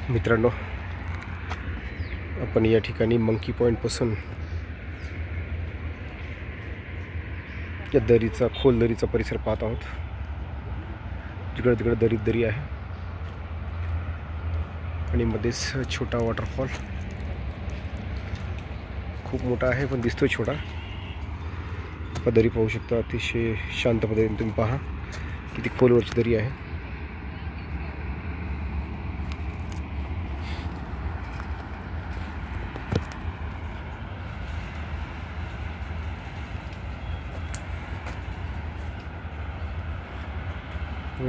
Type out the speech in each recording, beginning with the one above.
मित्रांनो, आपण या ठिकाणी मंकी पॉईंटपासून या दरीचा खोल दरीचा परिसर पाहत आहोत. जिकडे तिकडे दरीत दरी आहे आणि मध्येच छोटा वॉटरफॉल. खूप मोठा आहे पण दिसतोय छोटा. दरी पाहू शकता. अतिशय शांत पद्धतीने तुम्ही पहा किती खोलवरची दरी आहे.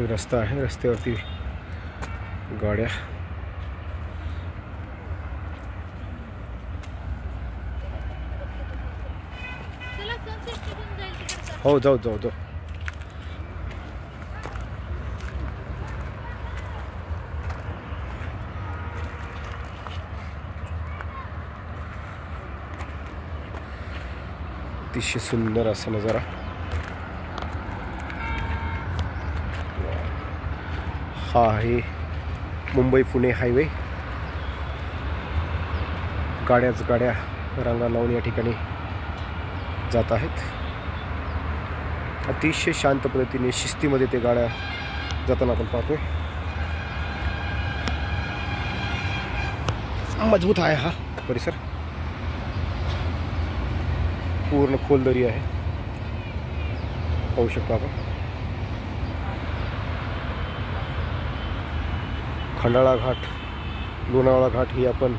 रस्ता आहे, रस्त्यावरती गाड्या. हो, जाऊ जाऊ जाऊ. अतिशय सुंदर असा नजारा. हा आहे मुंबई पुणे हायवे. गाड्याच गाड्या रांगा लावून या ठिकाणी जात आहेत. अतिशय शांत पद्धतीने शिस्तीमध्ये ते गाड्या जाताना आपण पाहतोय. मजबूत आहे हा परिसर. पूर्ण खोल दरी आहे, पाहू शकतो आपण. खंडाळा घाट, लोणावळा घाट ही आपण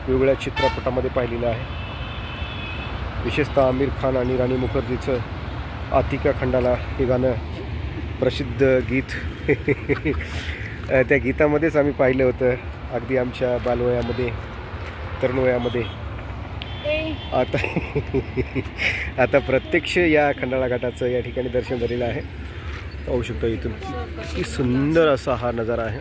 वेगवेगळ्या चित्रपटामध्ये पाहिलेलं आहे. विशेषतः आमिर खान आणि राणी मुखर्जीचं आतिका खंडाला हे गाणं प्रसिद्ध गीत. त्या गीतामध्येच आम्ही पाहिलं होतं अगदी आमच्या बालवयामध्ये, तरुण वयामध्ये. आता प्रत्यक्ष या खंडाळा घाटाचं या ठिकाणी दर्शन झालेलं आहे. पाहू शकतो इथून किती सुंदर असा हा नजारा आहे.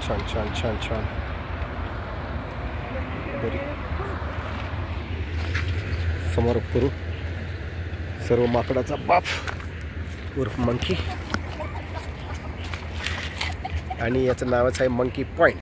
छान छान छान छान दरी. समोर करू सर्व माकडाचा बाप उर्फ मंकी, आणि याचं नावच आहे मंकी पॉईंट.